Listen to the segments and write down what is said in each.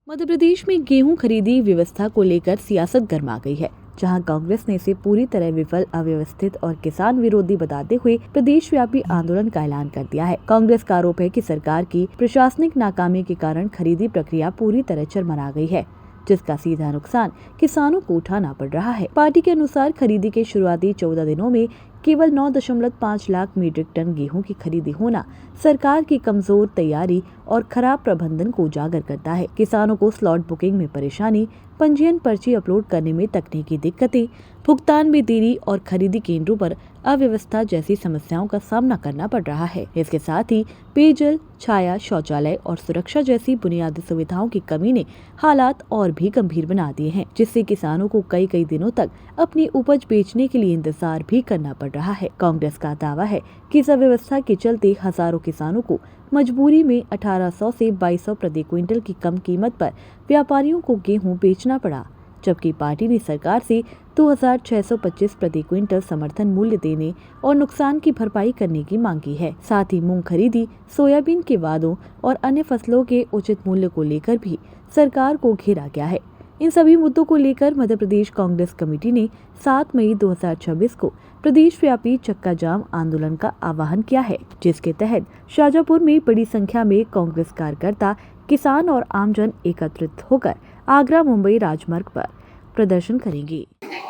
मध्य प्रदेश में गेहूं खरीदी व्यवस्था को लेकर सियासत गर्मा गई है, जहां कांग्रेस ने इसे पूरी तरह विफल, अव्यवस्थित और किसान विरोधी बताते हुए प्रदेश व्यापी आंदोलन का ऐलान कर दिया है। कांग्रेस का आरोप है कि सरकार की प्रशासनिक नाकामी के कारण खरीदी प्रक्रिया पूरी तरह चरमरा गई है, जिसका सीधा नुकसान किसानों को उठाना पड़ रहा है। पार्टी के अनुसार खरीदी के शुरुआती 14 दिनों में केवल 9.5 लाख मीट्रिक टन गेहूं की खरीदी होना सरकार की कमजोर तैयारी और खराब प्रबंधन को उजागर करता है। किसानों को स्लॉट बुकिंग में परेशानी, पंजीयन पर्ची अपलोड करने में तकनीकी दिक्कतें, भुगतान में देरी और खरीदी केंद्रों पर अव्यवस्था जैसी समस्याओं का सामना करना पड़ रहा है। इसके साथ ही पेयजल, छाया, शौचालय और सुरक्षा जैसी बुनियादी सुविधाओं की कमी ने हालात और भी गंभीर बना दिए हैं, जिससे किसानों को कई दिनों तक अपनी उपज बेचने के लिए इंतजार भी करना पड़ रहा है। कांग्रेस का दावा है कि इस अव्यवस्था के चलते हजारों किसानों को मजबूरी में 1800 से 2200 प्रति क्विंटल की कम कीमत पर व्यापारियों को गेहूं बेचना पड़ा, जबकि पार्टी ने सरकार से 2625 प्रति क्विंटल समर्थन मूल्य देने और नुकसान की भरपाई करने की मांग की है। साथ ही मूंग खरीदी, सोयाबीन के वादों और अन्य फसलों के उचित मूल्य को लेकर भी सरकार को घेरा गया है। इन सभी मुद्दों को लेकर मध्य प्रदेश कांग्रेस कमेटी ने 7 मई 2026 को प्रदेश व्यापी चक्का जाम आंदोलन का आह्वान किया है, जिसके तहत शाजापुर में बड़ी संख्या में कांग्रेस कार्यकर्ता, किसान और आमजन एकत्रित होकर आगरा मुंबई राजमार्ग पर प्रदर्शन करेंगे।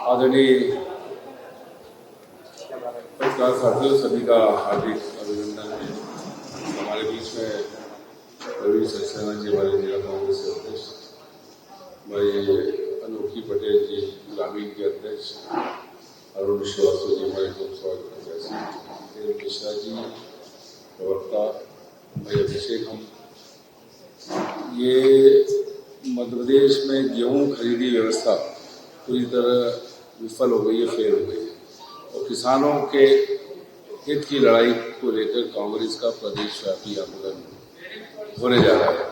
आदरणीय पत्रकार साथियों, सभी का हार्दिक अभिनंदन है। हमारे बीच में प्रवीण सक्सेना जी, हमारे जिला कांग्रेस के अध्यक्ष, भाई अनोखी पटेल जी, ग्रामीण के अध्यक्ष, अरुण श्रीवास्तव जी, हमारे लोक सभा के अध्यक्ष, मिश्रा जी, प्रवक्ता भाई अभिषेक। हम ये मध्य प्रदेश में गेहूं खरीदी व्यवस्था पूरी तरह विफल हो गई है, फेल हो गई है और किसानों के हित की लड़ाई को लेकर कांग्रेस का प्रदेश व्यापी आंदोलन होने जा रहा है।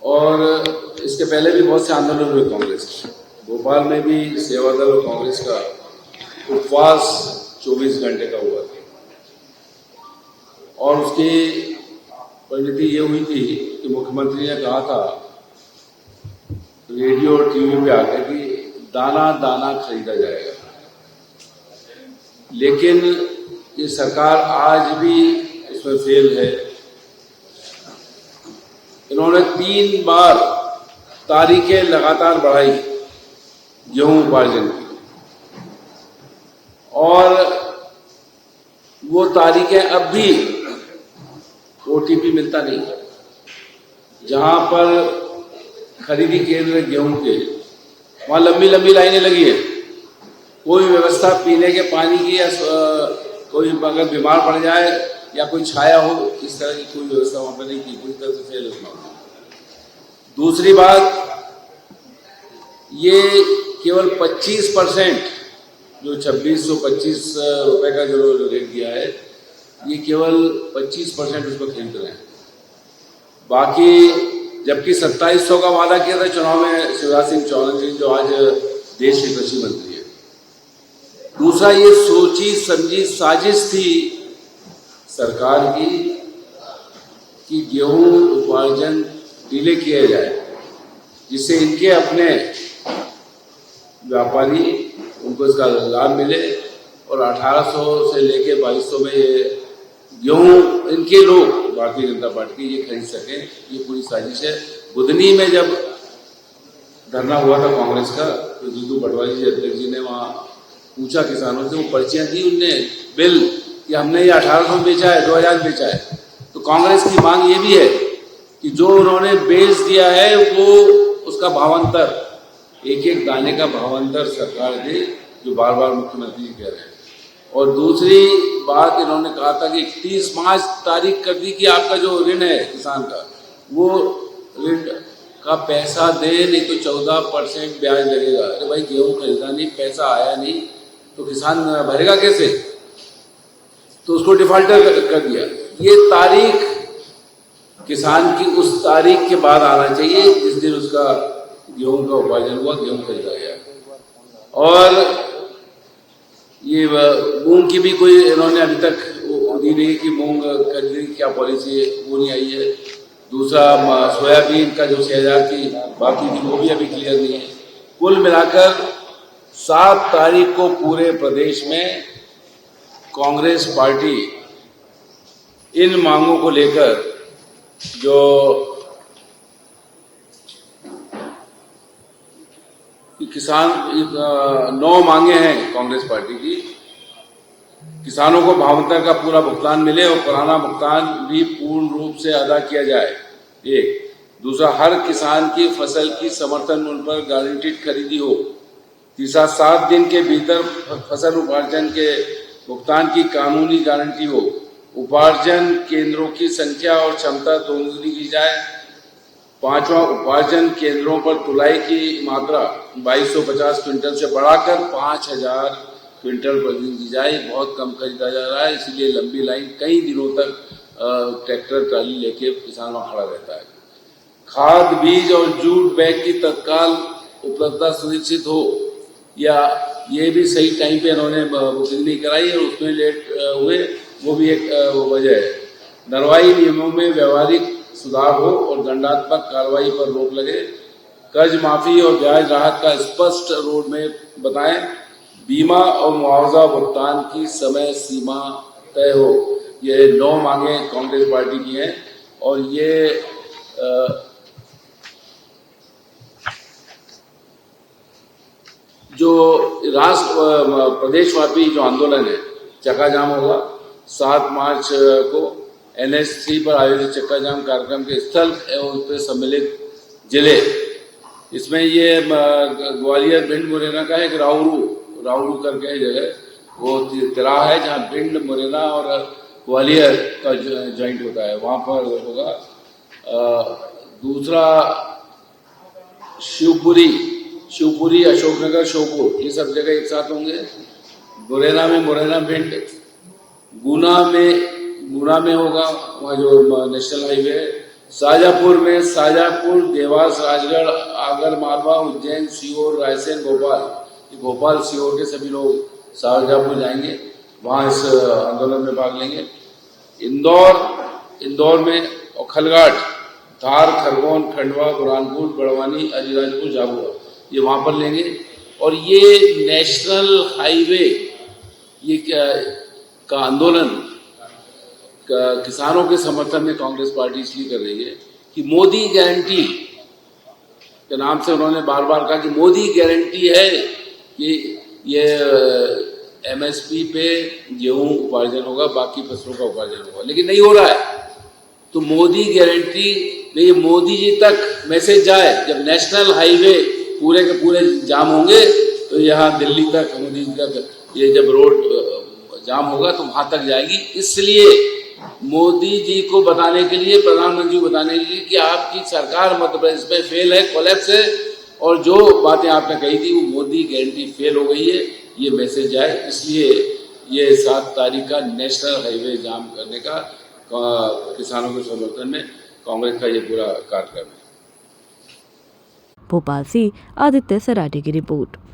और इसके पहले भी बहुत से आंदोलन हुए कांग्रेस के। भोपाल में भी सेवादल और कांग्रेस का उपवास 24 घंटे का हुआ था और उसकी परिणति ये हुई थी कि मुख्यमंत्री ने कहा था रेडियो और टीवी पे आकर कि दाना दाना खरीदा जाएगा, लेकिन ये सरकार आज भी इसमें फेल है। इन्होंने 3 बार तारीखें लगातार बढ़ाई गेहूं उपार्जन की और वो तारीखें अब भी ओटीपी मिलता नहीं है। जहां पर खरीदी केंद्र गेहूं के, वहां लंबी लंबी लाइनें लगी है। कोई व्यवस्था पीने के पानी की या कोई अगर बीमार पड़ जाए या कोई छाया हो, इस तरह की कोई व्यवस्था वहां पर नहीं की, पूरी तरह से फेल है। दूसरी बात, ये केवल 25% जो 2625 रुपए का जो रेट दिया है, ये केवल 25% उसको खरीद रहे हैं। बाकी जबकि 2700 का वादा किया था चुनाव में शिवराज सिंह चौहान जी, जो आज देश के कृषि मंत्री है। दूसरा, ये सोची समझी साजिश थी सरकार की कि गेहूं उपार्जन डिले किया जाए, जिससे इनके अपने व्यापारी उनको इसका लाभ मिले और 1800 से लेके 2200 में ये गेहूं इनके लोग, भारतीय जनता पार्टी, ये खरीद सके। ये पूरी साजिश है। बुधनी में जब धरना हुआ था कांग्रेस का, तो जीतू पटवारी जी अध्यक्ष जी ने वहां पूछा किसानों से, वो पर्चियां दी उनने बिल कि हमने ये 1800 बेचा है, 2000 बेचा है। तो कांग्रेस की मांग ये भी है कि जो उन्होंने बेच दिया है वो उसका भावांतर, एक दाने का भावांतर सरकार दे, जो बार बार मुख्यमंत्री जी कह रहे हैं। और दूसरी बात, इन्होंने कहा था कि 31 मार्च तारीख कर दी कि आपका जो ऋण है किसान का, वो ऋण का पैसा दे, नहीं तो 14% ब्याज लगेगा। अरे भाई, गेहूं खरीदा नहीं, पैसा आया नहीं, तो किसान भरेगा कैसे? तो उसको डिफॉल्टर कर दिया। ये तारीख किसान की उस तारीख के बाद आना चाहिए जिस दिन उसका गेहूं का उपार्जन हुआ, गेहूं खरीदा गया। और ये मूंग की भी कोई इन्होंने अभी तक दी नहीं कि मूंग खरीदने की क्या पॉलिसी है, वो नहीं आई है। दूसरा सोयाबीन का जो 6,000 की बाकी थी वो भी अभी क्लियर नहीं है। कुल मिलाकर 7 तारीख को पूरे प्रदेश में कांग्रेस पार्टी इन मांगों को लेकर जो किसान 9 मांगे हैं कांग्रेस पार्टी की। किसानों को भावांतर का पूरा भुगतान मिले और पुराना भुगतान भी पूर्ण रूप से अदा किया जाए, एक। दूसरा, हर किसान की फसल की समर्थन मूल्य पर गारंटीड खरीदी हो। तीसरा, 7 दिन के भीतर फसल उपार्जन के भुगतान की कानूनी गारंटी हो। उपार्जन केंद्रों की संख्या और क्षमता दोगुनी की जाए। पांचवा, उपार्जन केंद्रों पर तुलाई की मात्रा 2250 क्विंटल से बढ़ाकर 5000 क्विंटल प्रतिदिन की जाए। बहुत कम खरीदा जा रहा है, इसलिए लंबी लाइन कई दिनों तक ट्रैक्टर ट्राली लेके किसान वहां खड़ा रहता है। खाद, बीज और जूट बैग की तत्काल उपलब्धता सुनिश्चित हो, या ये भी सही टाइम पे इन्होंने बुकिंग नहीं कराई और उसमें लेट हुए, वो भी एक वजह है। नरवाई नियमों में व्यवहारिक सुधार हो और दंडात्मक कार्रवाई पर रोक लगे। कर्ज माफी और ब्याज राहत का स्पष्ट रोड मैप बताएं। बीमा और मुआवजा भुगतान की समय सीमा तय हो। ये 9 मांगे कांग्रेस पार्टी की हैं और ये जो प्रदेशव्यापी जो आंदोलन है, चक्का जाम होगा 7 मार्च को NH3 पर आयोजित चक्का जाम कार्यक्रम के स्थल एवं उस पर सम्मिलित जिले, इसमें ये ग्वालियर, भिंड, मुरैना का एक राउरू करके जगह, वो तिराहा है जहाँ भिंड, मुरैना और ग्वालियर का जॉइंट होता है, वहां पर होगा। दूसरा, शिवपुरी, अशोकनगर, श्योपुर, ये सब जगह एक साथ होंगे। मुरैना में मुरैना, भिंड, गुना में होगा वहाँ जो नेशनल हाईवे है। शाजापुर में शाजापुर, देवास, राजगढ़, आगर मालवा, उज्जैन, सीहोर, रायसेन, भोपाल सीहोर के सभी लोग शाजापुर जाएंगे, वहाँ इस आंदोलन में भाग लेंगे। इंदौर में और खलगाट, धार, खरगोन, खंडवा, बुरहानपुर, बड़वानी, अलीराजपुर, झाबुआ, ये वहां पर लेंगे। और ये नेशनल हाईवे ये का आंदोलन किसानों के समर्थन में कांग्रेस पार्टी इसलिए कर रही है कि मोदी गारंटी के नाम से उन्होंने बार बार कहा कि मोदी गारंटी है कि ये MSP पे गेहूं उपार्जन होगा, बाकी फसलों का उपार्जन होगा, लेकिन नहीं हो रहा है। तो मोदी गारंटी में ये मोदी जी तक मैसेज जाए। जब नेशनल हाईवे पूरे के पूरे जाम होंगे तो यहाँ दिल्ली तक, मोदी जी तक, ये जब रोड जाम होगा तो वहां तक जाएगी। इसलिए मोदी जी को बताने के लिए, प्रधानमंत्री को बताने के लिए कि आपकी सरकार मध्य प्रदेश में फेल है, कोलैप्स है, और जो बातें आपने कही थी वो मोदी गारंटी फेल हो गई है, ये मैसेज जाए। इसलिए ये 7 तारीख का नेशनल हाईवे जाम करने का किसानों के समर्थन में कांग्रेस का ये पूरा कार्यक्रम है। भोपाल से आदित्य सराठी की रिपोर्ट।